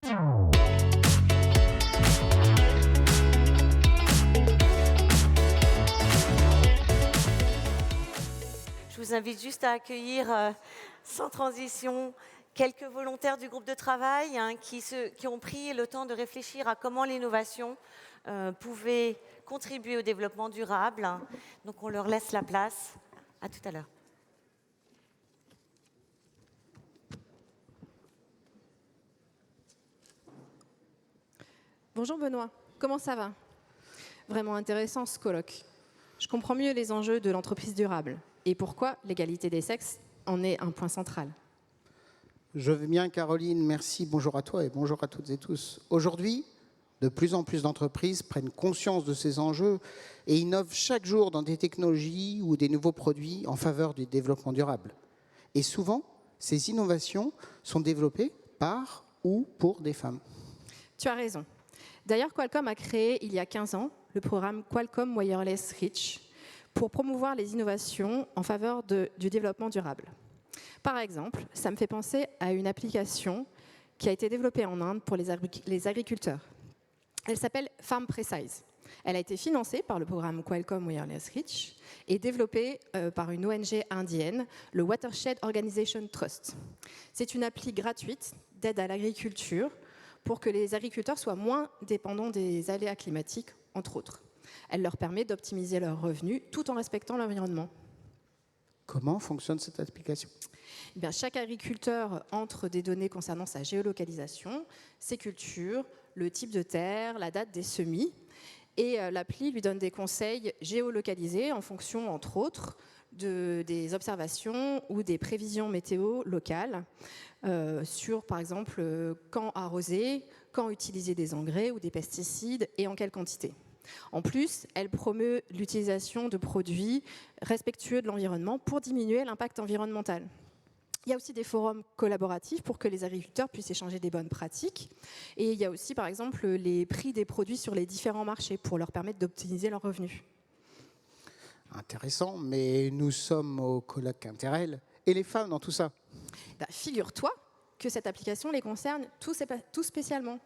Je vous invite juste à accueillir, sans transition, quelques volontaires du groupe de travail qui ont pris le temps de réfléchir à comment l'innovation pouvait contribuer au développement durable. Donc on leur laisse la place. À tout à l'heure. Bonjour Benoît, comment ça va? Vraiment intéressant ce colloque. Je comprends mieux les enjeux de l'entreprise durable et pourquoi l'égalité des sexes en est un point central. Je vais bien, Caroline, merci. Bonjour à toi et bonjour à toutes et tous. Aujourd'hui, de plus en plus d'entreprises prennent conscience de ces enjeux et innovent chaque jour dans des technologies ou des nouveaux produits en faveur du développement durable. Et souvent, ces innovations sont développées par ou pour des femmes. Tu as raison. D'ailleurs, Qualcomm a créé il y a 15 ans le programme Qualcomm Wireless Reach pour promouvoir les innovations en faveur du développement durable. Par exemple, ça me fait penser à une application qui a été développée en Inde pour les agriculteurs. Elle s'appelle Farm Precise. Elle a été financée par le programme Qualcomm Wireless Reach et développée par une ONG indienne, le Watershed Organization Trust. C'est une appli gratuite d'aide à l'agriculture pour que les agriculteurs soient moins dépendants des aléas climatiques, entre autres. Elle leur permet d'optimiser leurs revenus tout en respectant l'environnement. Comment fonctionne cette application ? Eh bien, chaque agriculteur entre des données concernant sa géolocalisation, ses cultures, le type de terre, la date des semis, et l'appli lui donne des conseils géolocalisés en fonction, entre autres, des observations ou des prévisions météo locales sur, par exemple, quand arroser, quand utiliser des engrais ou des pesticides et en quelle quantité. En plus, elle promeut l'utilisation de produits respectueux de l'environnement pour diminuer l'impact environnemental. Il y a aussi des forums collaboratifs pour que les agriculteurs puissent échanger des bonnes pratiques. Et il y a aussi, par exemple, les prix des produits sur les différents marchés pour leur permettre d'optimiser leurs revenus. Intéressant, mais nous sommes au colloque Interrel. Et les femmes dans tout ça ? Figure-toi que cette application les concerne tout spécialement.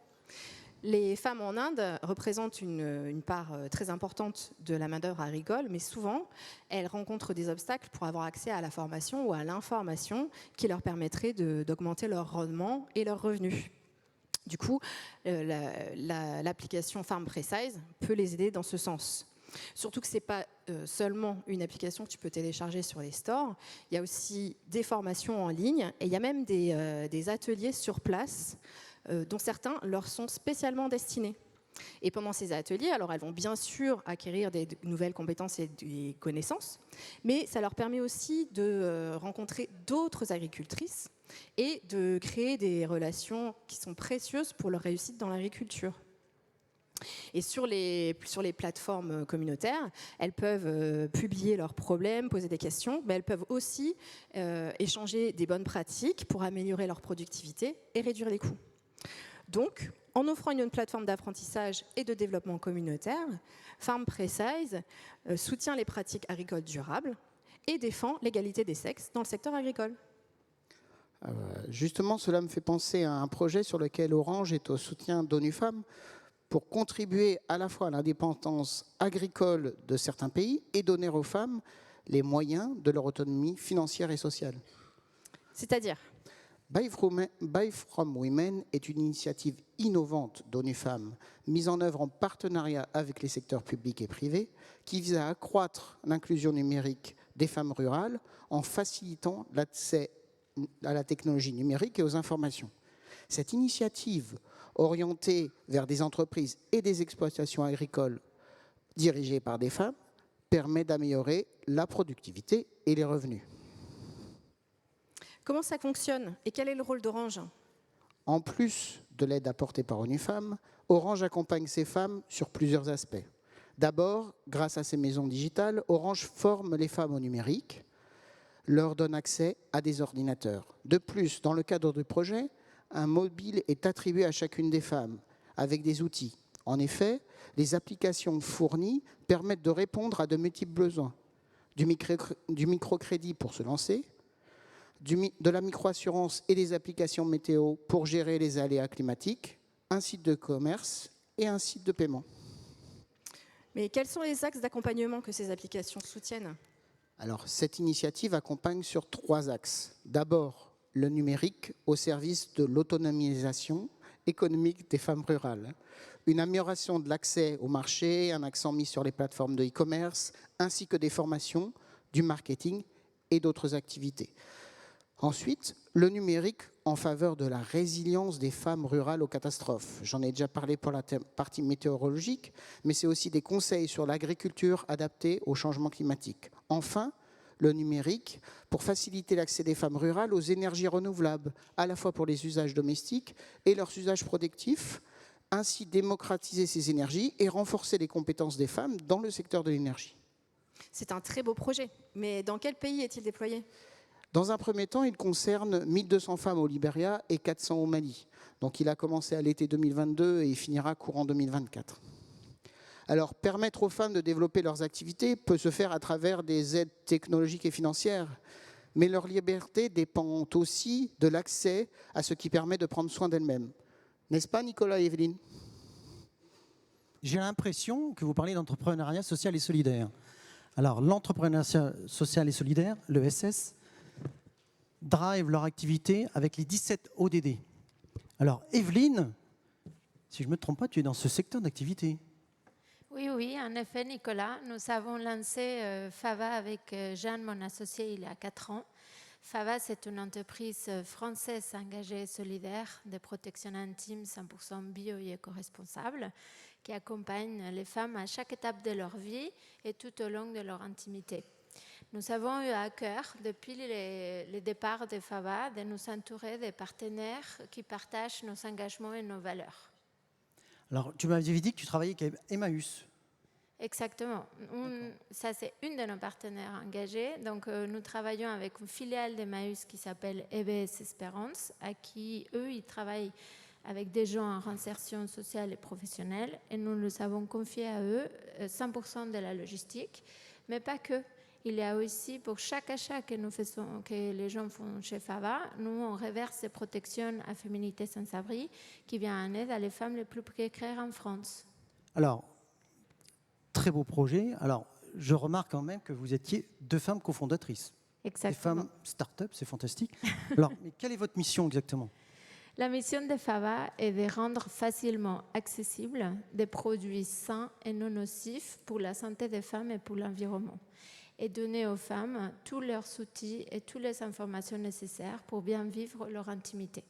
Les femmes en Inde représentent une part très importante de la main-d'œuvre agricole, mais souvent, elles rencontrent des obstacles pour avoir accès à la formation ou à l'information qui leur permettrait d'augmenter leur rendement et leurs revenus. Du coup, l'application Farm Precise peut les aider dans ce sens. Surtout que ce n'est pas seulement une application que tu peux télécharger sur les stores, il y a aussi des formations en ligne et il y a même des ateliers sur place dont certains leur sont spécialement destinés. Et pendant ces ateliers, alors elles vont bien sûr acquérir des nouvelles compétences et des connaissances, mais ça leur permet aussi de rencontrer d'autres agricultrices et de créer des relations qui sont précieuses pour leur réussite dans l'agriculture. Et sur les plateformes communautaires, elles peuvent publier leurs problèmes, poser des questions, mais elles peuvent aussi échanger des bonnes pratiques pour améliorer leur productivité et réduire les coûts. Donc, en offrant une plateforme d'apprentissage et de développement communautaire, Farm Precise soutient les pratiques agricoles durables et défend l'égalité des sexes dans le secteur agricole. Justement, cela me fait penser à un projet sur lequel Orange est au soutien d'ONU Femmes pour contribuer à la fois à l'indépendance agricole de certains pays et donner aux femmes les moyens de leur autonomie financière et sociale. C'est-à-dire ? Buy From Women est une initiative innovante d'ONU Femmes, mise en œuvre en partenariat avec les secteurs publics et privés, qui vise à accroître l'inclusion numérique des femmes rurales en facilitant l'accès à la technologie numérique et aux informations. Cette initiative, orientée vers des entreprises et des exploitations agricoles dirigées par des femmes, permet d'améliorer la productivité et les revenus. Comment ça fonctionne et quel est le rôle d'Orange ? En plus de l'aide apportée par ONU Femmes, Orange accompagne ces femmes sur plusieurs aspects. D'abord, grâce à ces maisons digitales, Orange forme les femmes au numérique, leur donne accès à des ordinateurs. De plus, dans le cadre du projet, un mobile est attribué à chacune des femmes avec des outils. En effet, les applications fournies permettent de répondre à de multiples besoins. Du microcrédit pour se lancer, de la microassurance et des applications météo pour gérer les aléas climatiques, un site de commerce et un site de paiement. Mais quels sont les axes d'accompagnement que ces applications soutiennent ? Alors, cette initiative accompagne sur 3 axes. D'abord, le numérique au service de l'autonomisation économique des femmes rurales. Une amélioration de l'accès au marché, un accent mis sur les plateformes de e-commerce, ainsi que des formations, du marketing et d'autres activités. Ensuite, le numérique en faveur de la résilience des femmes rurales aux catastrophes. J'en ai déjà parlé pour la partie météorologique, mais c'est aussi des conseils sur l'agriculture adaptée au changement climatique. Enfin, le numérique pour faciliter l'accès des femmes rurales aux énergies renouvelables, à la fois pour les usages domestiques et leurs usages productifs, ainsi démocratiser ces énergies et renforcer les compétences des femmes dans le secteur de l'énergie. C'est un très beau projet, mais dans quel pays est-il déployé ? Dans un premier temps, il concerne 1200 femmes au Libéria et 400 au Mali. Donc il a commencé à l'été 2022 et il finira courant 2024. Alors, permettre aux femmes de développer leurs activités peut se faire à travers des aides technologiques et financières, mais leur liberté dépend aussi de l'accès à ce qui permet de prendre soin d'elles-mêmes. N'est-ce pas, Nicolas et Evelyne ? J'ai l'impression que vous parlez d'entrepreneuriat social et solidaire. Alors, l'entrepreneuriat social et solidaire, l'ESS, drive leur activité avec les 17 ODD. Alors, Evelyne, si je ne me trompe pas, tu es dans ce secteur d'activité. Oui, en effet, Nicolas. Nous avons lancé Fava avec Jeanne, mon associé, il y a 4 ans. Fava, c'est une entreprise française engagée et solidaire de protection intime 100% bio et éco-responsable qui accompagne les femmes à chaque étape de leur vie et tout au long de leur intimité. Nous avons eu à cœur, depuis le départ de Fava, de nous entourer des partenaires qui partagent nos engagements et nos valeurs. Alors, tu m'avais dit que tu travaillais avec Emmaüs. Exactement. Ça, c'est une de nos partenaires engagés. Donc, nous travaillons avec une filiale d'Emmaüs qui s'appelle EBS Espérance, à qui, eux, ils travaillent avec des gens en réinsertion sociale et professionnelle. Et nous les avons confiés à eux 100% de la logistique, mais pas que. Il y a aussi, pour chaque achat que nous faisons, que les gens font chez Fava, nous, on reverse des protections à Féminité Sans Abri qui vient en aide à les femmes les plus précaires en France. Alors, très beau projet. Alors, je remarque quand même que vous étiez 2 femmes cofondatrices. Exactement. Des femmes start-up, c'est fantastique. Alors, mais quelle est votre mission exactement ? La mission de Fava est de rendre facilement accessibles des produits sains et non nocifs pour la santé des femmes et pour l'environnement, et donner aux femmes tous leurs outils et toutes les informations nécessaires pour bien vivre leur intimité.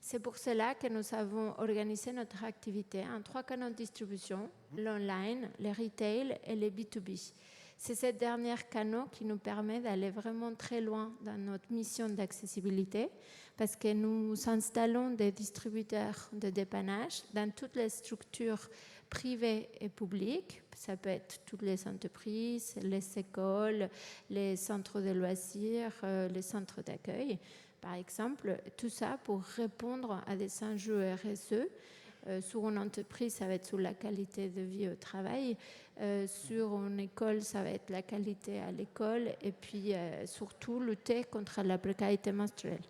C'est pour cela que nous avons organisé notre activité en 3 canaux de distribution, l'online, le retail et le B2B. C'est ces derniers canaux qui nous permettent d'aller vraiment très loin dans notre mission d'accessibilité parce que nous installons des distributeurs de dépannage dans toutes les structures privées et publiques. Ça peut être toutes les entreprises, les écoles, les centres de loisirs, les centres d'accueil, par exemple. Tout ça pour répondre à des enjeux RSE. Sur une entreprise, ça va être sur la qualité de vie au travail. Sur une école, ça va être la qualité à l'école. Et puis, surtout, lutter contre la précarité menstruelle.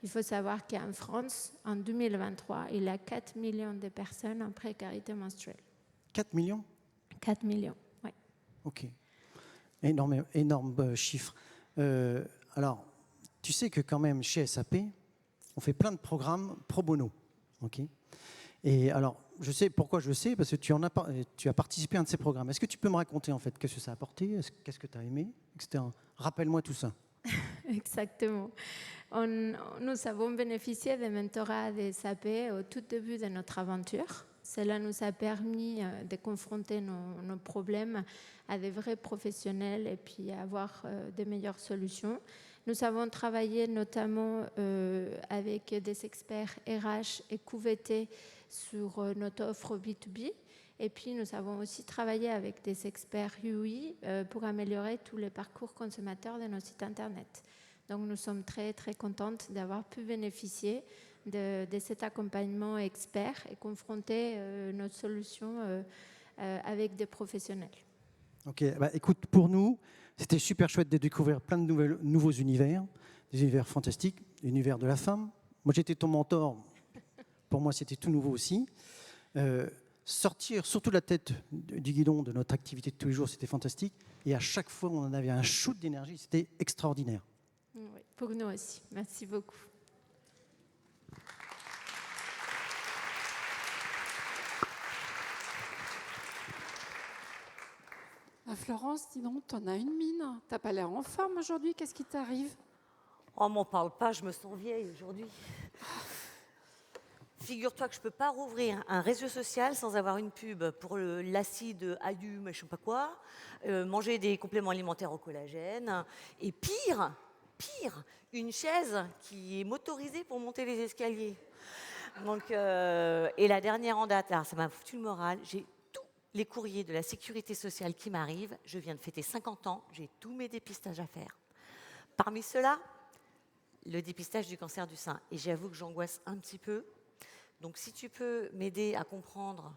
Il faut savoir qu'en France, en 2023, il y a 4 millions de personnes en précarité menstruelle. 4 millions ? 4 millions, oui. Ok. Énorme chiffre. Alors, tu sais que quand même, chez SAP, on fait plein de programmes pro bono. Ok. Et alors, je sais pourquoi je sais, parce que tu as participé à un de ces programmes. Est-ce que tu peux me raconter en fait qu'est-ce que ça a apporté, qu'est-ce que tu as aimé, etc. Rappelle-moi tout ça. Exactement. Nous avons bénéficié des mentorats des SAP au tout début de notre aventure. Cela nous a permis de confronter nos problèmes à des vrais professionnels et puis avoir des meilleures solutions. Nous avons travaillé notamment avec des experts RH et QVT sur notre offre B2B. Et puis, nous avons aussi travaillé avec des experts UI pour améliorer tous les parcours consommateurs de nos sites Internet. Donc, nous sommes très, très contentes d'avoir pu bénéficier de cet accompagnement expert et confronter notre solution avec des professionnels. Ok, bah, écoute, pour nous, c'était super chouette de découvrir plein de nouveaux univers. des univers fantastiques, l'univers de la femme. Moi, j'étais ton mentor. Pour moi, c'était tout nouveau aussi. Sortir surtout la tête du guidon de notre activité de tous les jours, c'était fantastique. Et à chaque fois, on en avait un shoot d'énergie, c'était extraordinaire. Oui, pour nous aussi. Merci beaucoup. Florence, dis donc, t'en as une mine. T'as pas l'air en forme aujourd'hui, qu'est-ce qui t'arrive? Oh, m'en parle pas, je me sens vieille aujourd'hui. Figure-toi que je ne peux pas rouvrir un réseau social sans avoir une pub pour l'acide AU, mais je ne sais pas quoi, manger des compléments alimentaires au collagène, et pire, une chaise qui est motorisée pour monter les escaliers. Donc, et la dernière en date, alors ça m'a foutu le moral, j'ai tous les courriers de la sécurité sociale qui m'arrivent, je viens de fêter 50 ans, j'ai tous mes dépistages à faire. Parmi ceux-là, le dépistage du cancer du sein, et j'avoue que j'angoisse un petit peu. Donc, si tu peux m'aider à comprendre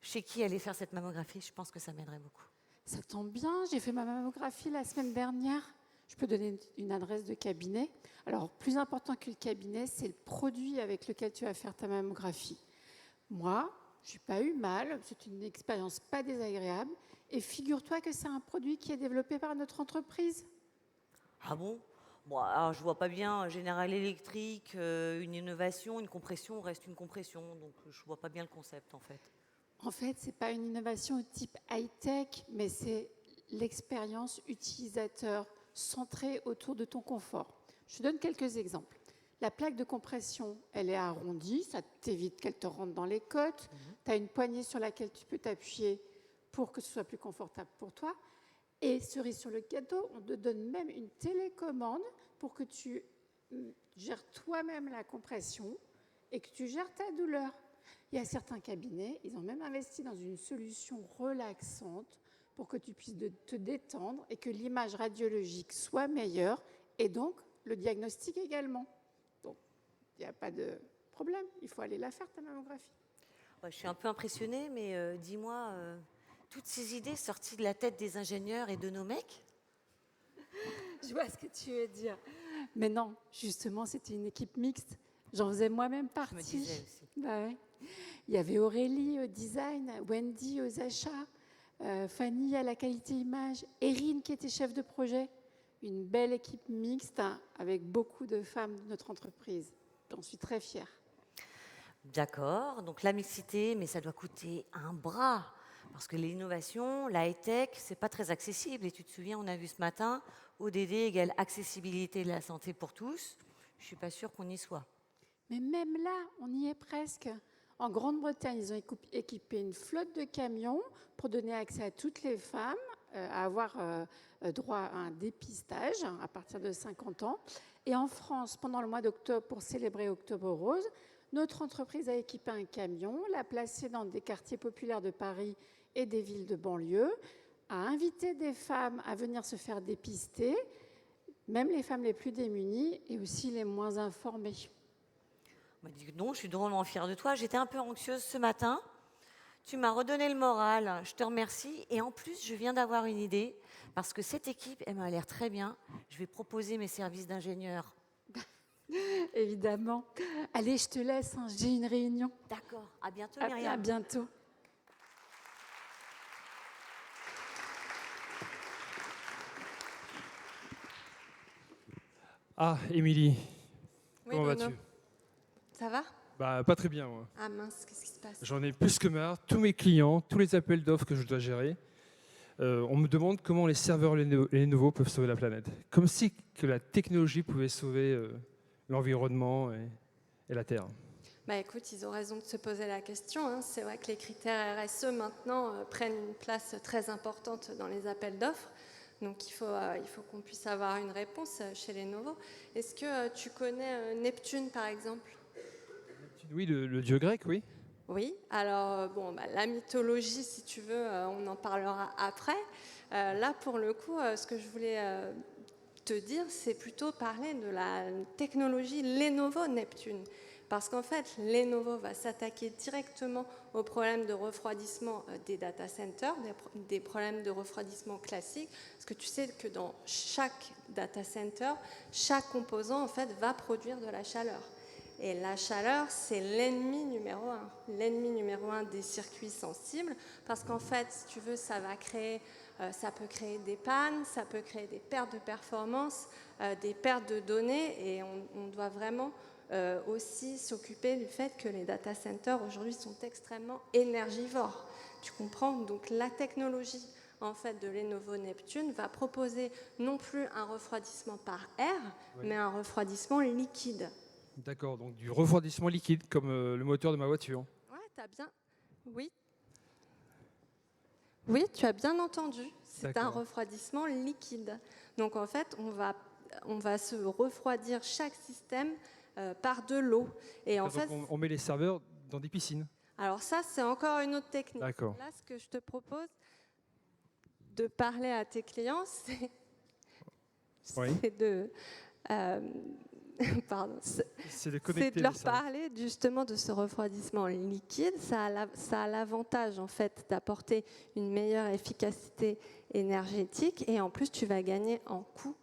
chez qui aller faire cette mammographie, je pense que ça m'aiderait beaucoup. Ça tombe bien, j'ai fait ma mammographie la semaine dernière. Je peux donner une adresse de cabinet. Alors, plus important que le cabinet, c'est le produit avec lequel tu vas faire ta mammographie. Moi, je n'ai pas eu mal, c'est une expérience pas désagréable. Et figure-toi que c'est un produit qui est développé par notre entreprise. Ah bon? Bon, alors, je ne vois pas bien General Electric, une innovation, une compression reste une compression. Donc, je ne vois pas bien le concept, en fait. En fait, ce n'est pas une innovation type high-tech, mais c'est l'expérience utilisateur centrée autour de ton confort. Je te donne quelques exemples. La plaque de compression, elle est arrondie, ça t'évite qu'elle te rentre dans les côtes. Tu as une poignée sur laquelle tu peux t'appuyer pour que ce soit plus confortable pour toi. Et cerise sur le gâteau, on te donne même une télécommande pour que tu gères toi-même la compression et que tu gères ta douleur. Il y a certains cabinets, ils ont même investi dans une solution relaxante pour que tu puisses te détendre et que l'image radiologique soit meilleure et donc le diagnostic également. Donc, il n'y a pas de problème, il faut aller la faire, ta mammographie. Ouais, je suis un peu impressionnée, mais dis-moi, toutes ces idées sorties de la tête des ingénieurs et de nos mecs? Je vois ce que tu veux dire. Mais non, justement, c'était une équipe mixte. J'en faisais moi-même partie. Je me disais aussi. Bah ouais. Il y avait Aurélie au design, Wendy aux achats, Fanny à la qualité image, Erin qui était chef de projet. Une belle équipe mixte avec beaucoup de femmes de notre entreprise. J'en suis très fière. D'accord, donc la mixité, mais ça doit coûter un bras. Parce que l'innovation, la high-tech, c'est pas très accessible. Et tu te souviens, on a vu ce matin, ODD égale accessibilité de la santé pour tous. Je suis pas sûre qu'on y soit. Mais même là, on y est presque. En Grande-Bretagne, ils ont équipé une flotte de camions pour donner accès à toutes les femmes à avoir droit à un dépistage à partir de 50 ans. Et en France, pendant le mois d'octobre, pour célébrer Octobre Rose, notre entreprise a équipé un camion, l'a placé dans des quartiers populaires de Paris et des villes de banlieue, a invité des femmes à venir se faire dépister, même les femmes les plus démunies et aussi les moins informées. On m'a dit que non, je suis drôlement fière de toi. J'étais un peu anxieuse ce matin. Tu m'as redonné le moral, je te remercie. Et en plus, je viens d'avoir une idée, parce que cette équipe, elle m'a l'air très bien. Je vais proposer mes services d'ingénieur. Évidemment. Allez, je te laisse, hein, j'ai une réunion. D'accord, à bientôt À Myriam. bientôt. Ah, Émilie, Oui, comment Bruno. vas-tu? Ça va? Bah, pas très bien, moi. Ah mince, qu'est-ce qui se passe? J'en ai plus que marre. Tous mes clients, tous les appels d'offres que je dois gérer, on me demande comment les serveurs Lenovo peuvent sauver la planète. Comme si que la technologie pouvait sauver l'environnement et la Terre. Bah écoute, ils ont raison de se poser la question, hein. C'est vrai que les critères RSE maintenant prennent une place très importante dans les appels d'offres. Donc il faut qu'on puisse avoir une réponse chez Lenovo. Est-ce que tu connais Neptune par exemple? Oui, le dieu grec, oui. Oui, alors la mythologie, si tu veux, on en parlera après. Là, pour le coup, ce que je voulais te dire, c'est plutôt parler de la technologie Lenovo Neptune. Parce qu'en fait, Lenovo va s'attaquer directement aux problèmes de refroidissement des data centers, des problèmes de refroidissement classiques. Parce que tu sais que dans chaque data center, chaque composant en fait, va produire de la chaleur. Et la chaleur, c'est l'ennemi numéro un des circuits sensibles, parce qu'en fait, si tu veux, ça peut créer des pannes, ça peut créer des pertes de performance, des pertes de données, et on doit vraiment aussi s'occuper du fait que les data centers aujourd'hui sont extrêmement énergivores. Tu comprends? Donc la technologie en fait, de Lenovo Neptune va proposer non plus un refroidissement par air, mais un refroidissement liquide. D'accord, donc du refroidissement liquide, comme le moteur de ma voiture. Ouais, t'as bien... Oui, tu as bien entendu. C'est un refroidissement liquide. Donc en fait, on va se refroidir chaque système par de l'eau. Et en fait, on met les serveurs dans des piscines. Alors ça, c'est encore une autre technique. D'accord. Là, ce que je te propose de parler à tes clients, c'est de... Pardon. C'est de leur parler justement de ce refroidissement liquide. Ça a l'avantage en fait d'apporter une meilleure efficacité énergétique et en plus tu vas gagner en coût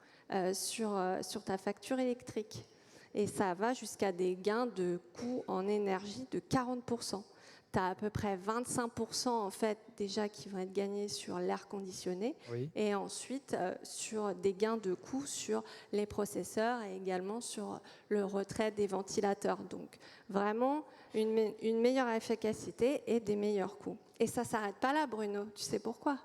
sur ta facture électrique. Et ça va jusqu'à des gains de coût en énergie de 40%. Tu as à peu près 25% en fait déjà qui vont être gagnés sur l'air conditionné et ensuite sur des gains de coût sur les processeurs et également sur le retrait des ventilateurs. Donc vraiment une meilleure efficacité et des meilleurs coûts. Et ça ne s'arrête pas là, Bruno. Tu sais pourquoi?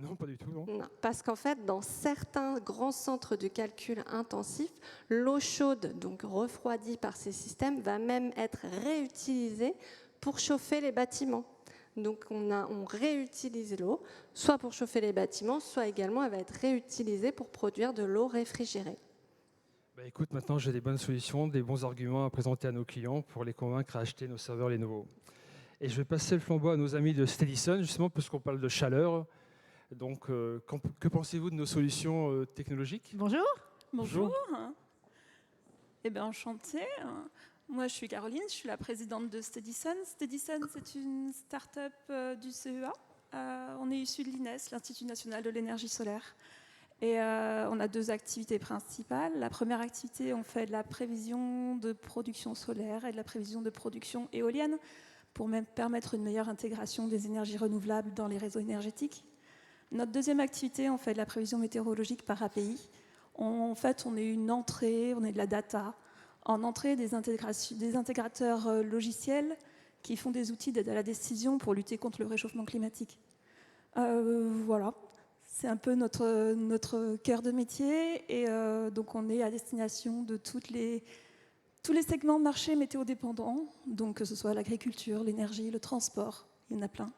Non, pas du tout, non. Non, parce qu'en fait, dans certains grands centres de calcul intensifs, l'eau chaude, donc refroidie par ces systèmes, va même être réutilisée pour chauffer les bâtiments. Donc on réutilise l'eau, soit pour chauffer les bâtiments, soit également elle va être réutilisée pour produire de l'eau réfrigérée. Bah écoute, maintenant j'ai des bonnes solutions, des bons arguments à présenter à nos clients pour les convaincre à acheter nos serveurs Lenovo. Et je vais passer le flambeau à nos amis de Steadison, justement parce qu'on parle de chaleur. Donc que pensez-vous de nos solutions technologiques? Bonjour. Bonjour. Eh bien, enchantée. Moi, je suis Caroline, je suis la présidente de Steadison. Steadison, c'est une start-up du CEA. On est issu de l'INES, l'Institut national de l'énergie solaire. Et on a deux activités principales. La première activité, on fait de la prévision de production solaire et de la prévision de production éolienne pour même permettre une meilleure intégration des énergies renouvelables dans les réseaux énergétiques. Notre deuxième activité, on fait de la prévision météorologique par API. En fait, on est une entrée, on est de la data. En entrée des intégrateurs logiciels qui font des outils d'aide à la décision pour lutter contre le réchauffement climatique. Voilà, c'est un peu notre cœur de métier. Et donc, on est à destination de tous les segments marché météo-dépendants, donc que ce soit l'agriculture, l'énergie, le transport, il y en a plein.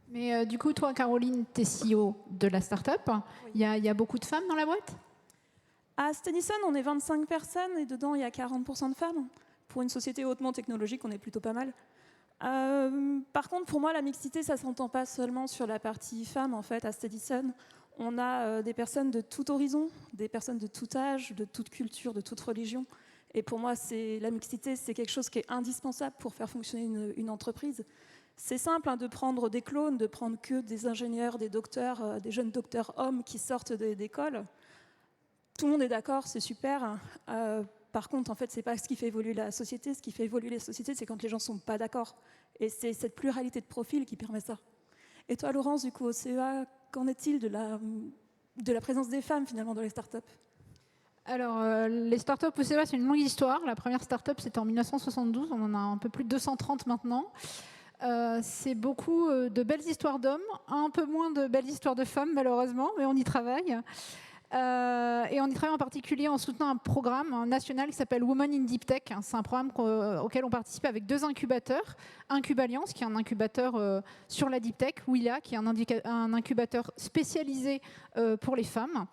Mais du coup, toi, Caroline, tu es CEO de la start-up. Il y a beaucoup de femmes dans la boîte? À Steadison, on est 25 personnes et dedans, il y a 40% de femmes. Pour une société hautement technologique, on est plutôt pas mal. Par contre, pour moi, la mixité, ça ne s'entend pas seulement sur la partie femmes. En fait, à Steadison, on a des personnes de tout horizon, des personnes de tout âge, de toute culture, de toute religion. Et pour moi, la mixité, c'est quelque chose qui est indispensable pour faire fonctionner une entreprise. C'est simple de prendre des clones, de prendre que des ingénieurs, des docteurs, des jeunes docteurs hommes qui sortent d'école. Tout le monde est d'accord, c'est super. Par contre, en fait, c'est pas ce qui fait évoluer la société. Ce qui fait évoluer les sociétés, c'est quand les gens sont pas d'accord. Et c'est cette pluralité de profils qui permet ça. Et toi, Laurence, du coup, au CEA, qu'en est-il de la présence des femmes, finalement, dans les startups? Alors, les startups au CEA, c'est une longue histoire. La première startup, c'était en 1972. On en a un peu plus de 230 maintenant. C'est beaucoup de belles histoires d'hommes, un peu moins de belles histoires de femmes, malheureusement, mais on y travaille. Et on y travaille en particulier en soutenant un programme national qui s'appelle Women in Deep Tech. C'est un programme auquel on participe avec deux incubateurs. Incubaliance, qui est un incubateur sur la Deep Tech, Willa, qui est un incubateur spécialisé pour les femmes.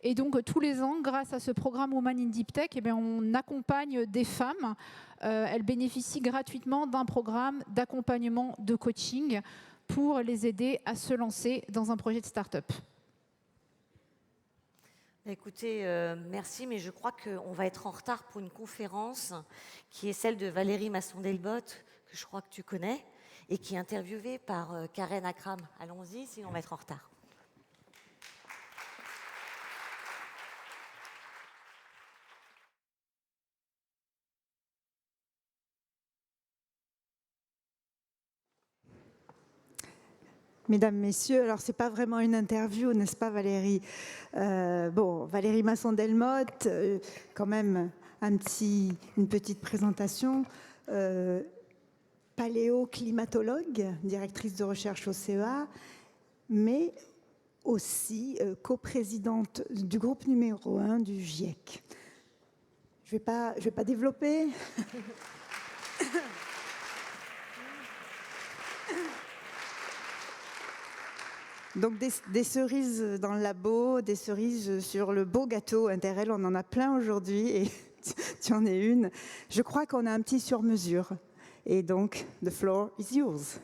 Et donc, tous les ans, grâce à ce programme Women in Deep Tech, on accompagne des femmes. Elles bénéficient gratuitement d'un programme d'accompagnement, de coaching pour les aider à se lancer dans un projet de start-up. Écoutez, merci, mais je crois qu'on va être en retard pour une conférence qui est celle de Valérie Masson-Delbotte, que je crois que tu connais, et qui est interviewée par Karen Akram. Allons-y, sinon on va être en retard. Mesdames, Messieurs, alors c'est pas vraiment une interview, n'est-ce pas Valérie? Valérie Masson-Delmotte, quand même une petite présentation. Paléoclimatologue, directrice de recherche au CEA, mais aussi coprésidente du groupe numéro 1 du GIEC. Je vais pas développer. Donc des cerises dans le labo, des cerises sur le beau gâteau Interrel, on en a plein aujourd'hui et tu en es une. Je crois qu'on a un petit sur-mesure. Et donc, the floor is yours.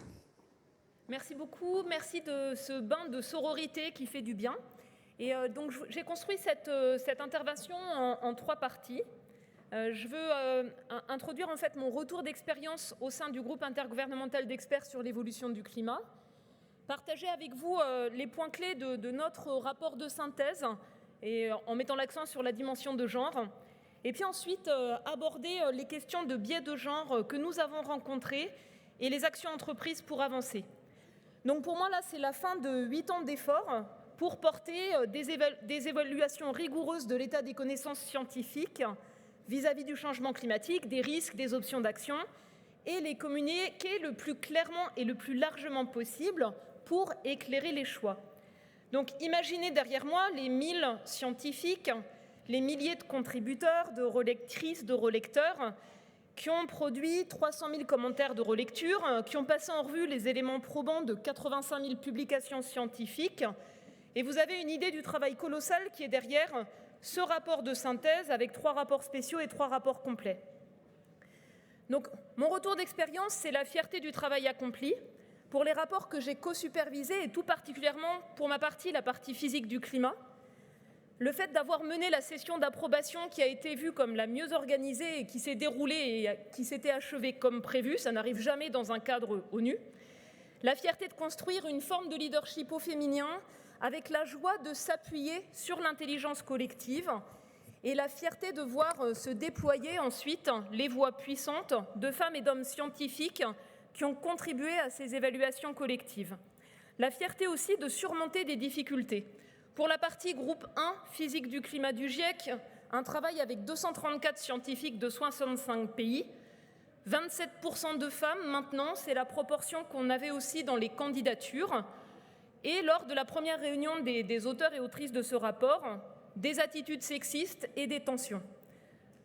Merci beaucoup, merci de ce bain de sororité qui fait du bien. Et donc j'ai construit cette intervention en 3 parties. Je veux introduire en fait mon retour d'expérience au sein du groupe intergouvernemental d'experts sur l'évolution du climat, partager avec vous les points clés de notre rapport de synthèse et en mettant l'accent sur la dimension de genre. Et puis ensuite, aborder les questions de biais de genre que nous avons rencontrées et les actions entreprises pour avancer. Donc pour moi, là, c'est la fin de 8 ans d'efforts pour porter des évaluations rigoureuses de l'état des connaissances scientifiques vis-à-vis du changement climatique, des risques, des options d'action, et les communiquer le plus clairement et le plus largement possible pour éclairer les choix. Donc imaginez derrière moi les 1000 scientifiques, les milliers de contributeurs, de relectrices, de relecteurs, qui ont produit 300 000 commentaires de relecture, qui ont passé en revue les éléments probants de 85 000 publications scientifiques. Et vous avez une idée du travail colossal qui est derrière ce rapport de synthèse avec 3 rapports spéciaux et 3 rapports complets. Donc, mon retour d'expérience, c'est la fierté du travail accompli pour les rapports que j'ai co-supervisés et tout particulièrement pour ma partie, la partie physique du climat. Le fait d'avoir mené la session d'approbation qui a été vue comme la mieux organisée et qui s'est déroulée et qui s'était achevée comme prévu, ça n'arrive jamais dans un cadre ONU. La fierté de construire une forme de leadership au féminin avec la joie de s'appuyer sur l'intelligence collective et la fierté de voir se déployer ensuite les voix puissantes de femmes et d'hommes scientifiques qui ont contribué à ces évaluations collectives. La fierté aussi de surmonter des difficultés. Pour la partie groupe 1, physique du climat du GIEC, un travail avec 234 scientifiques de 65 pays, 27% de femmes maintenant, c'est la proportion qu'on avait aussi dans les candidatures. Et lors de la première réunion des auteurs et autrices de ce rapport, des attitudes sexistes et des tensions.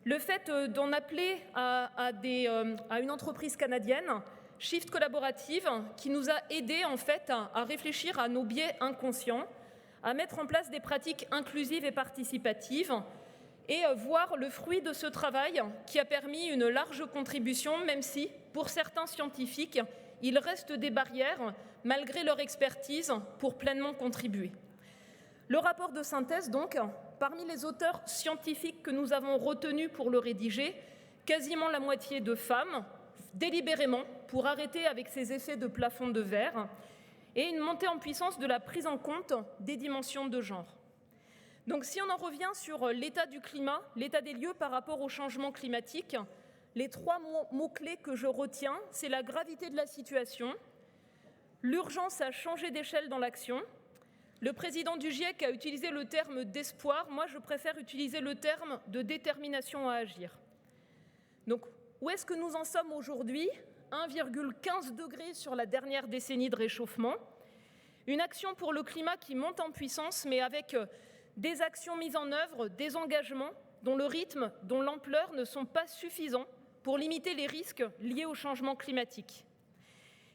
Le fait d'en appeler à une entreprise canadienne, Shift Collaborative, qui nous a aidés en fait à réfléchir à nos biais inconscients, à mettre en place des pratiques inclusives et participatives et voir le fruit de ce travail qui a permis une large contribution, même si, pour certains scientifiques, il reste des barrières, malgré leur expertise, pour pleinement contribuer. Le rapport de synthèse, donc, parmi les auteurs scientifiques que nous avons retenus pour le rédiger, quasiment la moitié de femmes, délibérément, pour arrêter avec ces effets de plafond de verre, et une montée en puissance de la prise en compte des dimensions de genre. Donc si on en revient sur l'état du climat, l'état des lieux par rapport au changement climatique, les 3 mots-clés que je retiens, c'est la gravité de la situation, l'urgence à changer d'échelle dans l'action. Le président du GIEC a utilisé le terme d'espoir, moi je préfère utiliser le terme de détermination à agir. Donc où est-ce que nous en sommes aujourd'hui ? 1,15 degré sur la dernière décennie de réchauffement. Une action pour le climat qui monte en puissance, mais avec des actions mises en œuvre, des engagements dont le rythme, dont l'ampleur ne sont pas suffisants pour limiter les risques liés au changement climatique.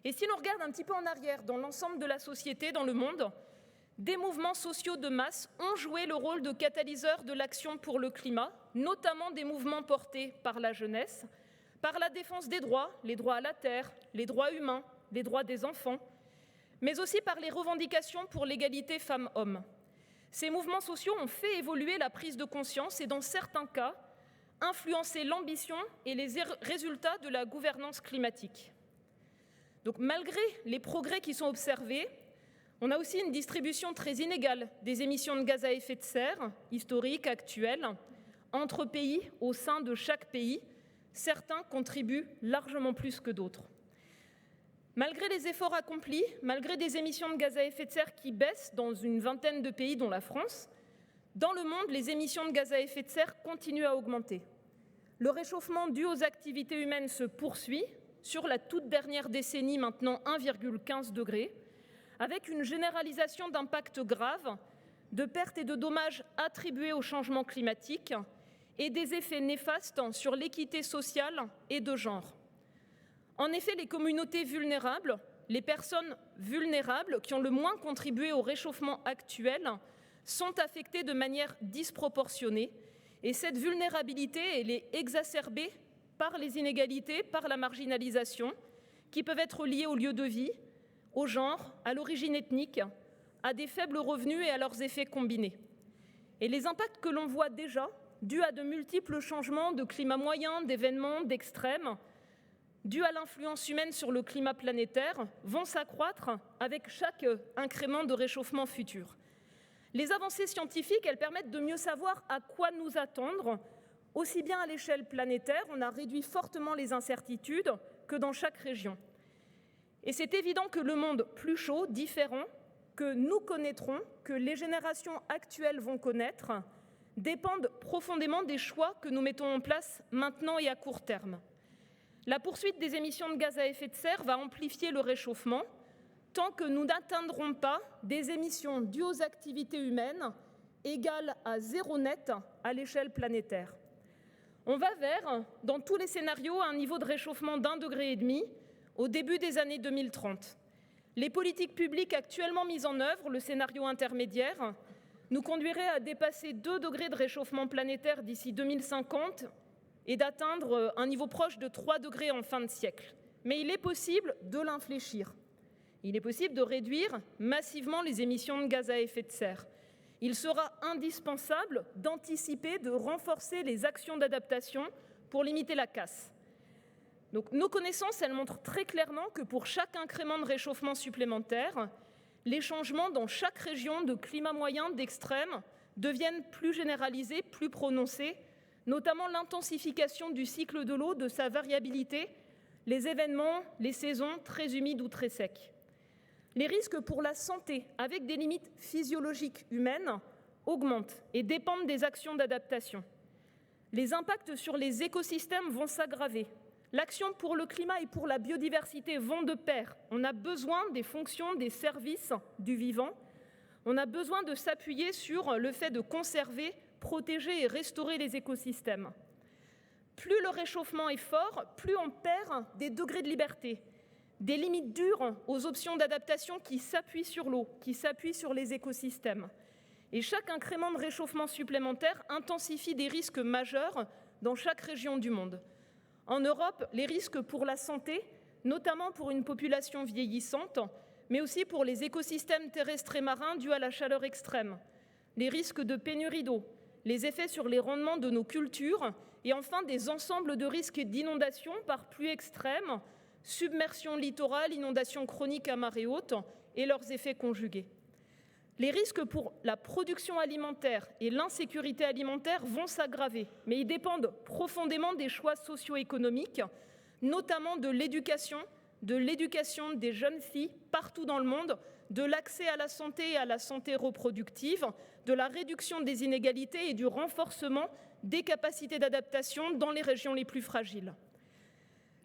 Et si l'on regarde un petit peu en arrière, dans l'ensemble de la société, dans le monde, des mouvements sociaux de masse ont joué le rôle de catalyseur de l'action pour le climat, notamment des mouvements portés par la jeunesse, par la défense des droits, les droits à la terre, les droits humains, les droits des enfants, mais aussi par les revendications pour l'égalité femmes-hommes. Ces mouvements sociaux ont fait évoluer la prise de conscience et, dans certains cas, influencé l'ambition et les résultats de la gouvernance climatique. Donc, malgré les progrès qui sont observés, on a aussi une distribution très inégale des émissions de gaz à effet de serre, historiques, actuelles, entre pays, au sein de chaque pays. Certains contribuent largement plus que d'autres. Malgré les efforts accomplis, malgré des émissions de gaz à effet de serre qui baissent dans une vingtaine de pays, dont la France, dans le monde, les émissions de gaz à effet de serre continuent à augmenter. Le réchauffement dû aux activités humaines se poursuit, sur la toute dernière décennie maintenant 1,15 degré, avec une généralisation d'impacts graves, de pertes et de dommages attribués au changement climatique et des effets néfastes sur l'équité sociale et de genre. En effet, les communautés vulnérables, les personnes vulnérables qui ont le moins contribué au réchauffement actuel, sont affectées de manière disproportionnée, et cette vulnérabilité, elle est exacerbée par les inégalités, par la marginalisation, qui peuvent être liées au lieu de vie, au genre, à l'origine ethnique, à des faibles revenus et à leurs effets combinés. Et les impacts que l'on voit déjà, dus à de multiples changements de climat moyen, d'événements, d'extrêmes, dus à l'influence humaine sur le climat planétaire, vont s'accroître avec chaque incrément de réchauffement futur. Les avancées scientifiques, elles permettent de mieux savoir à quoi nous attendre, aussi bien à l'échelle planétaire, on a réduit fortement les incertitudes, que dans chaque région. Et c'est évident que le monde plus chaud, différent, que nous connaîtrons, que les générations actuelles vont connaître, dépendent profondément des choix que nous mettons en place maintenant et à court terme. La poursuite des émissions de gaz à effet de serre va amplifier le réchauffement tant que nous n'atteindrons pas des émissions dues aux activités humaines égales à zéro net à l'échelle planétaire. On va vers, dans tous les scénarios, un niveau de réchauffement d'1,5 degré au début des années 2030. Les politiques publiques actuellement mises en œuvre, le scénario intermédiaire, nous conduiraient à dépasser 2 degrés de réchauffement planétaire d'ici 2050 et d'atteindre un niveau proche de 3 degrés en fin de siècle. Mais il est possible de l'infléchir. Il est possible de réduire massivement les émissions de gaz à effet de serre. Il sera indispensable d'anticiper, de renforcer les actions d'adaptation pour limiter la casse. Donc, nos connaissances, elles montrent très clairement que pour chaque incrément de réchauffement supplémentaire, les changements dans chaque région de climat moyen, d'extrême, deviennent plus généralisés, plus prononcés, notamment l'intensification du cycle de l'eau, de sa variabilité, les événements, les saisons très humides ou très secs. Les risques pour la santé, avec des limites physiologiques humaines, augmentent et dépendent des actions d'adaptation. Les impacts sur les écosystèmes vont s'aggraver. L'action pour le climat et pour la biodiversité vont de pair. On a besoin des fonctions, des services du vivant. On a besoin de s'appuyer sur le fait de conserver, protéger et restaurer les écosystèmes. Plus le réchauffement est fort, plus on perd des degrés de liberté, des limites dures aux options d'adaptation qui s'appuient sur l'eau, qui s'appuient sur les écosystèmes. Et chaque incrément de réchauffement supplémentaire intensifie des risques majeurs dans chaque région du monde. En Europe, les risques pour la santé, notamment pour une population vieillissante, mais aussi pour les écosystèmes terrestres et marins dus à la chaleur extrême, les risques de pénurie d'eau, les effets sur les rendements de nos cultures et enfin des ensembles de risques d'inondation par pluie extrême, submersion littorale, inondations chroniques à marée haute et leurs effets conjugués. Les risques pour la production alimentaire et l'insécurité alimentaire vont s'aggraver, mais ils dépendent profondément des choix socio-économiques, notamment de l'éducation des jeunes filles partout dans le monde, de l'accès à la santé et à la santé reproductive, de la réduction des inégalités et du renforcement des capacités d'adaptation dans les régions les plus fragiles.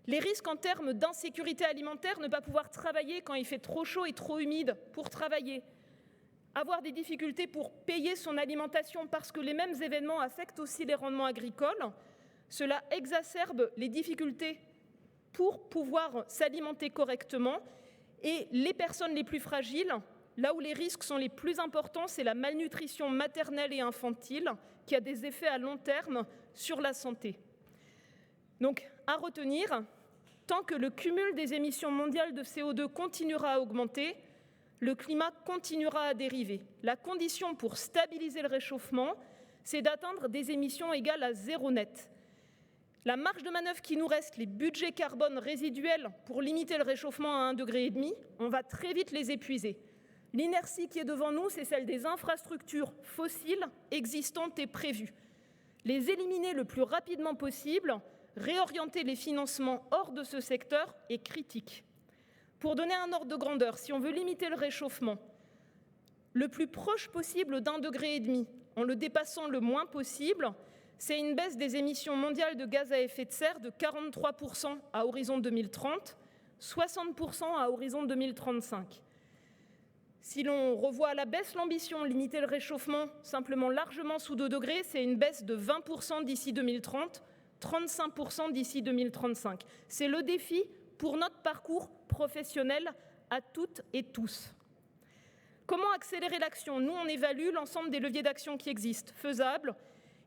Les risques en termes d'insécurité alimentaire, ne pas pouvoir travailler quand il fait trop chaud et trop humide pour travailler, avoir des difficultés pour payer son alimentation parce que les mêmes événements affectent aussi les rendements agricoles, cela exacerbe les difficultés pour pouvoir s'alimenter correctement. Et les personnes les plus fragiles, là où les risques sont les plus importants, c'est la malnutrition maternelle et infantile qui a des effets à long terme sur la santé. Donc, à retenir, tant que le cumul des émissions mondiales de CO2 continuera à augmenter, le climat continuera à dériver. La condition pour stabiliser le réchauffement, c'est d'atteindre des émissions égales à zéro net. La marge de manœuvre qui nous reste, les budgets carbone résiduels pour limiter le réchauffement à 1,5 degré, on va très vite les épuiser. L'inertie qui est devant nous, c'est celle des infrastructures fossiles existantes et prévues. Les éliminer le plus rapidement possible, réorienter les financements hors de ce secteur est critique. Pour donner un ordre de grandeur, si on veut limiter le réchauffement le plus proche possible d'1,5 degré, en le dépassant le moins possible, c'est une baisse des émissions mondiales de gaz à effet de serre de 43% à horizon 2030, 60% à horizon 2035. Si l'on revoit à la baisse l'ambition, limiter le réchauffement simplement largement sous 2 degrés, c'est une baisse de 20% d'ici 2030, 35% d'ici 2035. C'est le défi pour notre parcours professionnel à toutes et tous. Comment accélérer l'action? Nous, on évalue l'ensemble des leviers d'action qui existent, faisables,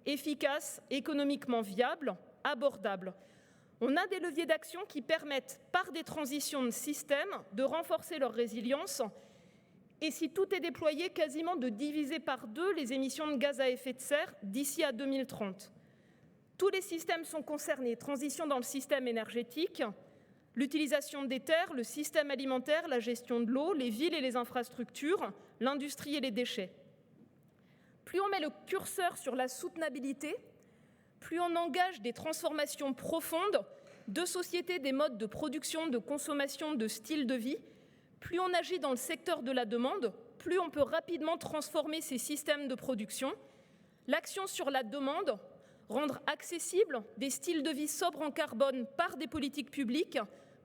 efficaces, économiquement viables, abordables. On a des leviers d'action qui permettent, par des transitions de système, de renforcer leur résilience et, si tout est déployé, quasiment de diviser par 2 les émissions de gaz à effet de serre d'ici à 2030. Tous les systèmes sont concernés, transition dans le système énergétique, l'utilisation des terres, le système alimentaire, la gestion de l'eau, les villes et les infrastructures, l'industrie et les déchets. Plus on met le curseur sur la soutenabilité, plus on engage des transformations profondes de sociétés, des modes de production, de consommation, de style de vie, plus on agit dans le secteur de la demande, plus on peut rapidement transformer ces systèmes de production. L'action sur la demande, rendre accessibles des styles de vie sobres en carbone par des politiques publiques,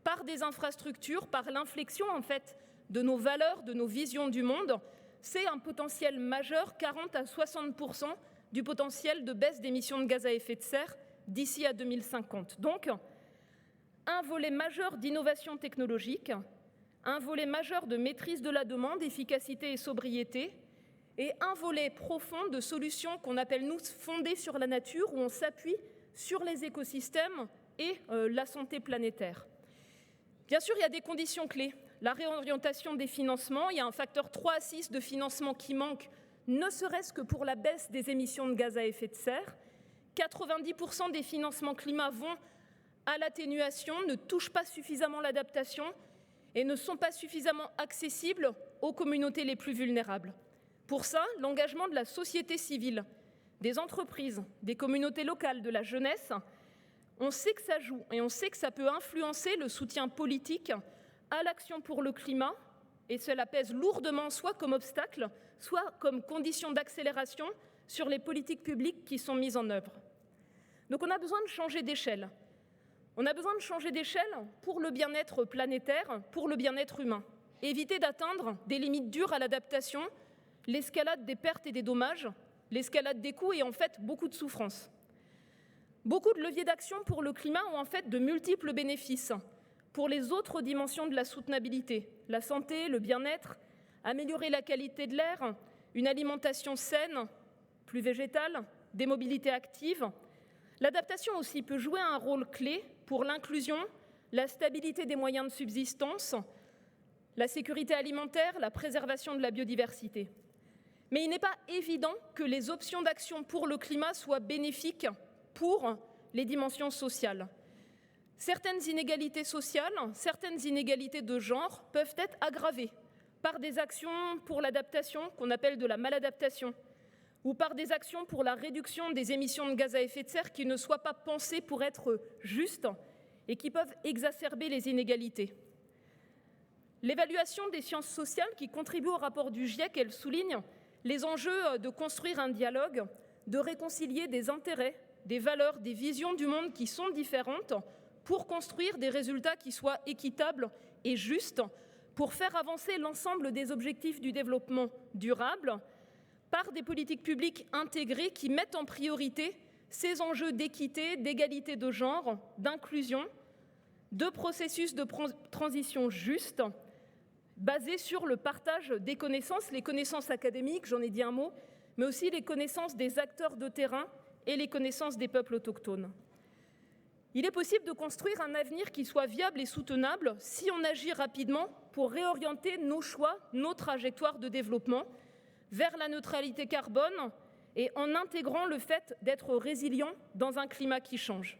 par des infrastructures, par l'inflexion en fait de nos valeurs, de nos visions du monde, c'est un potentiel majeur, 40 à 60% du potentiel de baisse d'émissions de gaz à effet de serre d'ici à 2050. Donc, un volet majeur d'innovation technologique, un volet majeur de maîtrise de la demande, efficacité et sobriété, et un volet profond de solutions qu'on appelle, nous, fondées sur la nature, où on s'appuie sur les écosystèmes et la santé planétaire. Bien sûr, il y a des conditions clés. La réorientation des financements, il y a un facteur 3 à 6 de financement qui manque, ne serait-ce que pour la baisse des émissions de gaz à effet de serre. 90% des financements climat vont à l'atténuation, ne touchent pas suffisamment l'adaptation et ne sont pas suffisamment accessibles aux communautés les plus vulnérables. Pour ça, l'engagement de la société civile, des entreprises, des communautés locales, de la jeunesse, on sait que ça joue et on sait que ça peut influencer le soutien politique à l'action pour le climat, et cela pèse lourdement soit comme obstacle, soit comme condition d'accélération sur les politiques publiques qui sont mises en œuvre. Donc on a besoin de changer d'échelle. On a besoin de changer d'échelle pour le bien-être planétaire, pour le bien-être humain. Éviter d'atteindre des limites dures à l'adaptation, l'escalade des pertes et des dommages, l'escalade des coûts et en fait beaucoup de souffrance. Beaucoup de leviers d'action pour le climat ont en fait de multiples bénéfices pour les autres dimensions de la soutenabilité, la santé, le bien-être, améliorer la qualité de l'air, une alimentation saine, plus végétale, des mobilités actives. L'adaptation aussi peut jouer un rôle clé pour l'inclusion, la stabilité des moyens de subsistance, la sécurité alimentaire, la préservation de la biodiversité. Mais il n'est pas évident que les options d'action pour le climat soient bénéfiques pour les dimensions sociales. Certaines inégalités sociales, certaines inégalités de genre peuvent être aggravées par des actions pour l'adaptation qu'on appelle de la maladaptation, ou par des actions pour la réduction des émissions de gaz à effet de serre qui ne soient pas pensées pour être justes et qui peuvent exacerber les inégalités. L'évaluation des sciences sociales qui contribue au rapport du GIEC, elle souligne les enjeux de construire un dialogue, de réconcilier des intérêts, des valeurs, des visions du monde qui sont différentes pour construire des résultats qui soient équitables et justes, pour faire avancer l'ensemble des objectifs du développement durable par des politiques publiques intégrées qui mettent en priorité ces enjeux d'équité, d'égalité de genre, d'inclusion, de processus de transition juste, basés sur le partage des connaissances, les connaissances académiques, j'en ai dit un mot, mais aussi les connaissances des acteurs de terrain et les connaissances des peuples autochtones. Il est possible de construire un avenir qui soit viable et soutenable si on agit rapidement pour réorienter nos choix, nos trajectoires de développement vers la neutralité carbone et en intégrant le fait d'être résilient dans un climat qui change.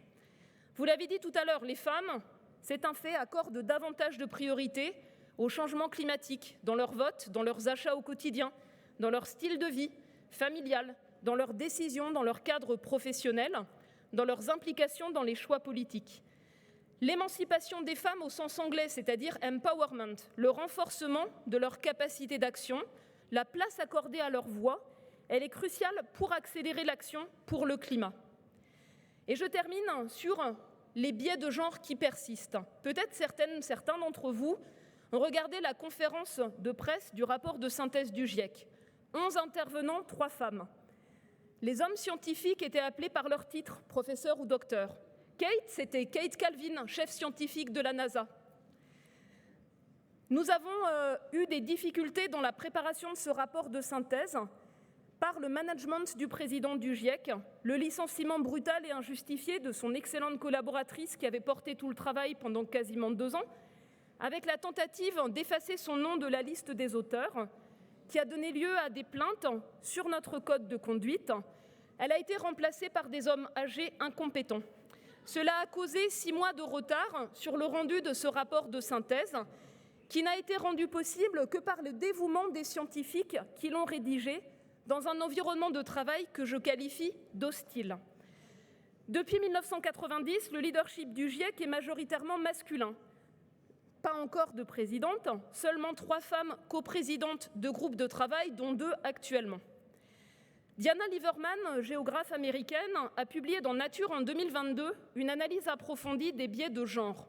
Vous l'avez dit tout à l'heure, les femmes, c'est un fait, accordent davantage de priorité au changement climatique dans leurs votes, dans leurs achats au quotidien, dans leur style de vie familial, dans leurs décisions, dans leur cadre professionnel, dans leurs implications dans les choix politiques. L'émancipation des femmes au sens anglais, c'est-à-dire empowerment, le renforcement de leur capacité d'action, la place accordée à leur voix, elle est cruciale pour accélérer l'action pour le climat. Et je termine sur les biais de genre qui persistent. Peut-être certains d'entre vous ont regardé la conférence de presse du rapport de synthèse du GIEC. 11 intervenants, 3 femmes. Les hommes scientifiques étaient appelés par leur titre, professeur ou docteur. Kate, c'était Kate Calvin, chef scientifique de la NASA. Nous avons eu des difficultés dans la préparation de ce rapport de synthèse par le management du président du GIEC, le licenciement brutal et injustifié de son excellente collaboratrice qui avait porté tout le travail pendant quasiment 2 ans, avec la tentative d'effacer son nom de la liste des auteurs, qui a donné lieu à des plaintes sur notre code de conduite. Elle a été remplacée par des hommes âgés incompétents. Cela a causé 6 mois de retard sur le rendu de ce rapport de synthèse, qui n'a été rendu possible que par le dévouement des scientifiques qui l'ont rédigé dans un environnement de travail que je qualifie d'hostile. Depuis 1990, le leadership du GIEC est majoritairement masculin. Pas encore de présidente, seulement 3 femmes coprésidentes de groupes de travail, dont 2 actuellement. Diana Liverman, géographe américaine, a publié dans Nature en 2022 une analyse approfondie des biais de genre.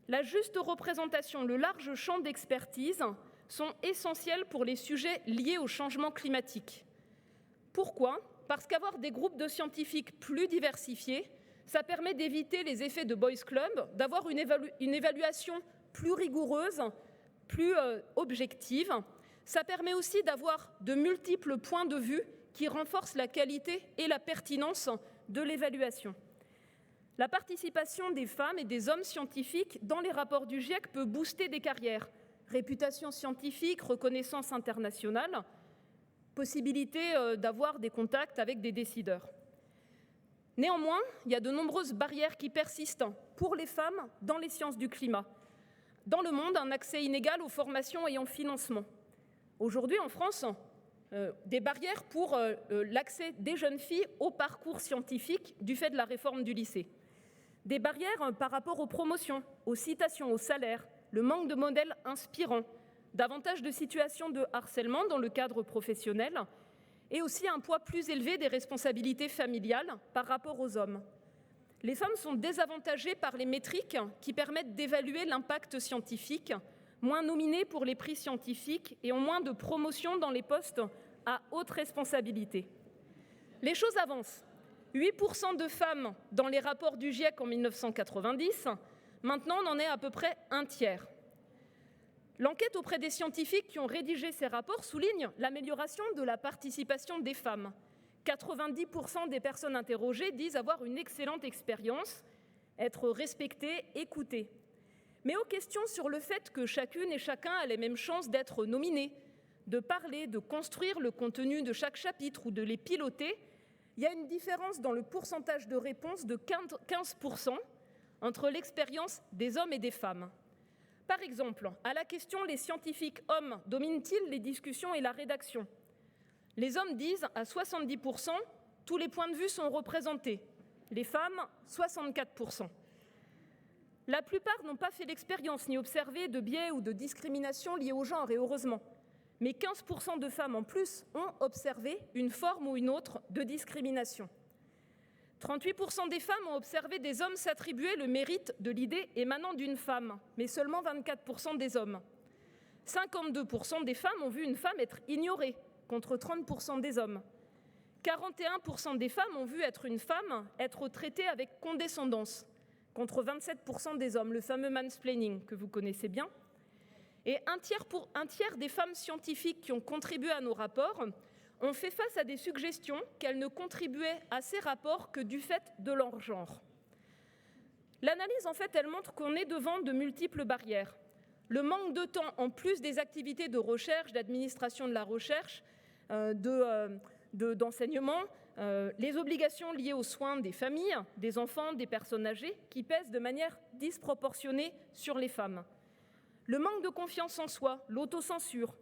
La juste représentation, le large champ d'expertise sont essentiels pour les sujets liés au changement climatique. Pourquoi ? Parce qu'avoir des groupes de scientifiques plus diversifiés, ça permet d'éviter les effets de boys club, d'avoir une évaluation plus rigoureuse, plus objective. Ça permet aussi d'avoir de multiples points de vue qui renforcent la qualité et la pertinence de l'évaluation. La participation des femmes et des hommes scientifiques dans les rapports du GIEC peut booster des carrières. Réputation scientifique, reconnaissance internationale, possibilité d'avoir des contacts avec des décideurs. Néanmoins, il y a de nombreuses barrières qui persistent pour les femmes dans les sciences du climat. Dans le monde, un accès inégal aux formations et au financement. Aujourd'hui, en France, des barrières pour l'accès des jeunes filles au parcours scientifique du fait de la réforme du lycée. Des barrières par rapport aux promotions, aux citations, aux salaires, le manque de modèles inspirants, davantage de situations de harcèlement dans le cadre professionnel et aussi un poids plus élevé des responsabilités familiales par rapport aux hommes. Les femmes sont désavantagées par les métriques qui permettent d'évaluer l'impact scientifique, moins nominées pour les prix scientifiques et ont moins de promotion dans les postes à haute responsabilité. Les choses avancent. 8% de femmes dans les rapports du GIEC en 1990, maintenant on en est à peu près un tiers. L'enquête auprès des scientifiques qui ont rédigé ces rapports souligne l'amélioration de la participation des femmes. 90% des personnes interrogées disent avoir une excellente expérience, être respectées, écoutées. Mais aux questions sur le fait que chacune et chacun a les mêmes chances d'être nominé, de parler, de construire le contenu de chaque chapitre ou de les piloter, il y a une différence dans le pourcentage de réponses de 15% entre l'expérience des hommes et des femmes. Par exemple, à la question « Les scientifiques hommes dominent-ils les discussions et la rédaction ?» Les hommes disent à 70% « Tous les points de vue sont représentés ». Les femmes, 64%. La plupart n'ont pas fait l'expérience ni observé de biais ou de discrimination liés au genre, et heureusement. Mais 15% de femmes en plus ont observé une forme ou une autre de discrimination. 38% des femmes ont observé des hommes s'attribuer le mérite de l'idée émanant d'une femme, mais seulement 24% des hommes. 52% des femmes ont vu une femme être ignorée, contre 30% des hommes. 41% des femmes ont vu une femme être traitée avec condescendance, contre 27% des hommes, le fameux mansplaining que vous connaissez bien. Et un tiers des femmes scientifiques qui ont contribué à nos rapports ont fait face à des suggestions qu'elles ne contribuaient à ces rapports que du fait de leur genre. L'analyse, en fait, elle montre qu'on est devant de multiples barrières. Le manque de temps, en plus des activités de recherche, d'administration de la recherche, d'enseignement, les obligations liées aux soins des familles, des enfants, des personnes âgées, qui pèsent de manière disproportionnée sur les femmes. Le manque de confiance en soi, l'autocensure,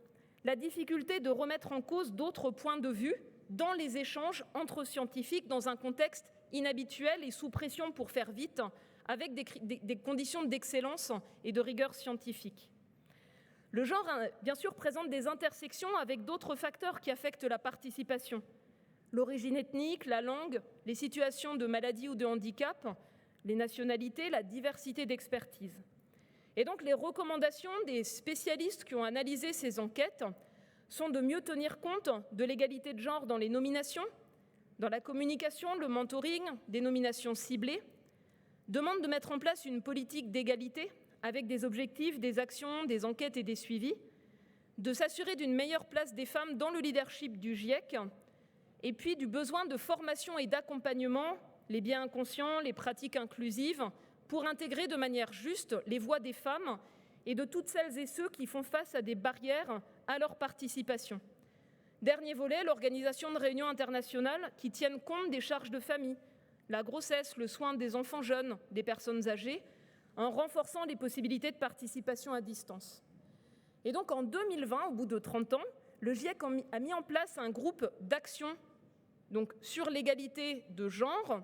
la difficulté de remettre en cause d'autres points de vue dans les échanges entre scientifiques dans un contexte inhabituel et sous pression pour faire vite, avec des conditions d'excellence et de rigueur scientifique. Le genre, bien sûr, présente des intersections avec d'autres facteurs qui affectent la participation. L'origine ethnique, la langue, les situations de maladie ou de handicap, les nationalités, la diversité d'expertise. Et donc les recommandations des spécialistes qui ont analysé ces enquêtes sont de mieux tenir compte de l'égalité de genre dans les nominations, dans la communication, le mentoring, des nominations ciblées, demande de mettre en place une politique d'égalité avec des objectifs, des actions, des enquêtes et des suivis, de s'assurer d'une meilleure place des femmes dans le leadership du GIEC, et puis du besoin de formation et d'accompagnement, les biais inconscients, les pratiques inclusives, pour intégrer de manière juste les voix des femmes et de toutes celles et ceux qui font face à des barrières à leur participation. Dernier volet, l'organisation de réunions internationales qui tiennent compte des charges de famille, la grossesse, le soin des enfants jeunes, des personnes âgées, en renforçant les possibilités de participation à distance. Et donc en 2020, au bout de 30 ans, le GIEC a mis en place un groupe d'action sur l'égalité de genre,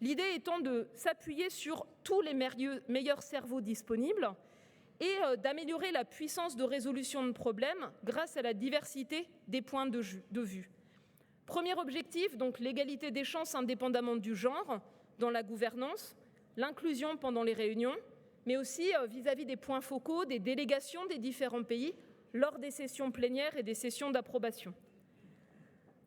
l'idée étant de s'appuyer sur tous les meilleurs cerveaux disponibles et d'améliorer la puissance de résolution de problèmes grâce à la diversité des points de vue. Premier objectif, donc l'égalité des chances indépendamment du genre dans la gouvernance, l'inclusion pendant les réunions, mais aussi vis-à-vis des points focaux, des délégations des différents pays lors des sessions plénières et des sessions d'approbation.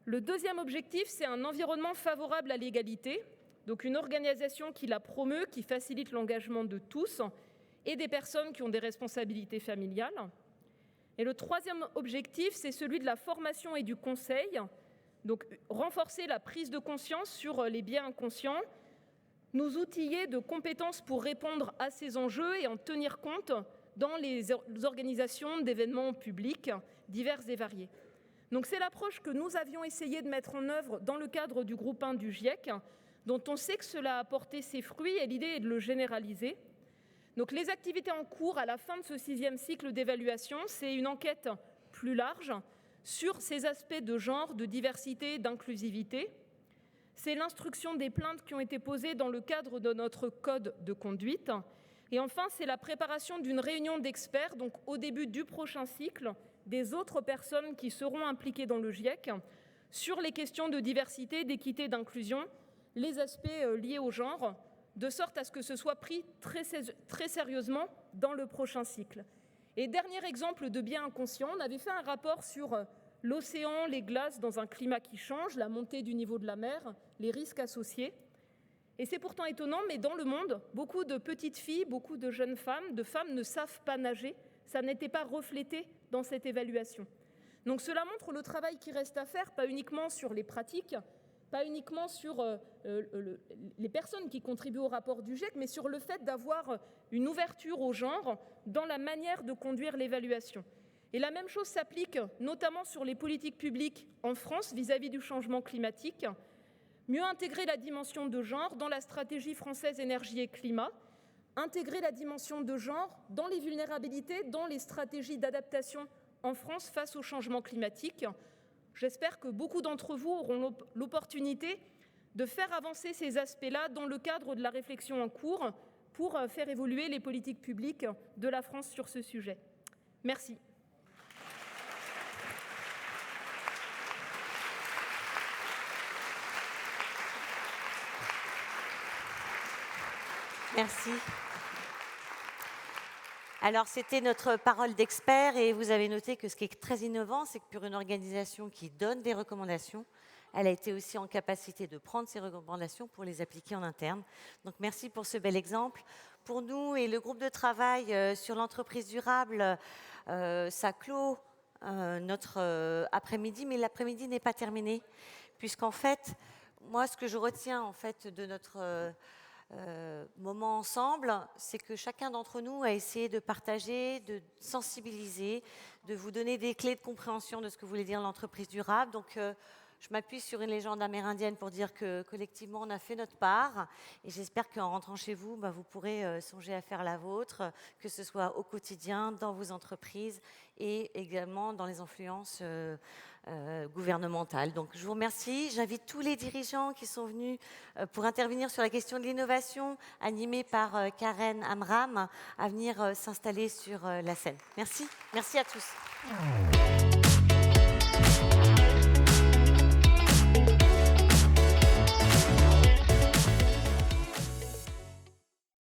Le deuxième objectif, c'est un environnement favorable à l'égalité, donc une organisation qui la promeut, qui facilite l'engagement de tous et des personnes qui ont des responsabilités familiales. Et le troisième objectif, c'est celui de la formation et du conseil, donc renforcer la prise de conscience sur les biais inconscients, nous outiller de compétences pour répondre à ces enjeux et en tenir compte dans les organisations d'événements publics divers et variés. Donc c'est l'approche que nous avions essayé de mettre en œuvre dans le cadre du groupe 1 du GIEC, dont on sait que cela a porté ses fruits et l'idée est de le généraliser. Donc les activités en cours à la fin de ce 6e cycle d'évaluation, c'est une enquête plus large sur ces aspects de genre, de diversité, d'inclusivité. C'est l'instruction des plaintes qui ont été posées dans le cadre de notre code de conduite. Et enfin, c'est la préparation d'une réunion d'experts, donc au début du prochain cycle, des autres personnes qui seront impliquées dans le GIEC sur les questions de diversité, d'équité, d'inclusion, les aspects liés au genre, de sorte à ce que ce soit pris très sérieusement dans le prochain cycle. Et dernier exemple de biais inconscient, on avait fait un rapport sur l'océan, les glaces dans un climat qui change, la montée du niveau de la mer, les risques associés. Et c'est pourtant étonnant, mais dans le monde, beaucoup de petites filles, beaucoup de jeunes femmes, ne savent pas nager. Ça n'était pas reflété dans cette évaluation. Donc cela montre le travail qui reste à faire, pas uniquement sur les pratiques, pas uniquement sur les personnes qui contribuent au rapport du GIEC, mais sur le fait d'avoir une ouverture au genre dans la manière de conduire l'évaluation. Et la même chose s'applique notamment sur les politiques publiques en France vis-à-vis du changement climatique. Mieux intégrer la dimension de genre dans la stratégie française énergie et climat, intégrer la dimension de genre dans les vulnérabilités, dans les stratégies d'adaptation en France face au changement climatique. J'espère que beaucoup d'entre vous auront l'opportunité de faire avancer ces aspects-là dans le cadre de la réflexion en cours pour faire évoluer les politiques publiques de la France sur ce sujet. Merci. Merci. Alors, c'était notre parole d'expert et vous avez noté que ce qui est très innovant, c'est que pour une organisation qui donne des recommandations, elle a été aussi en capacité de prendre ces recommandations pour les appliquer en interne. Donc, merci pour ce bel exemple. Pour nous et le groupe de travail sur l'entreprise durable, ça clôt notre après-midi, mais l'après-midi n'est pas terminé, puisqu'en fait, moi, ce que je retiens en fait de notre moment ensemble, c'est que chacun d'entre nous a essayé de partager, de sensibiliser, de vous donner des clés de compréhension de ce que voulait dire l'entreprise durable. Donc, je m'appuie sur une légende amérindienne pour dire que collectivement, on a fait notre part. Et j'espère qu'en rentrant chez vous, vous pourrez songer à faire la vôtre, que ce soit au quotidien, dans vos entreprises et également dans les influences gouvernementales. Donc, je vous remercie. J'invite tous les dirigeants qui sont venus pour intervenir sur la question de l'innovation, animée par Karen Amram, à venir s'installer sur la scène. Merci. Merci à tous.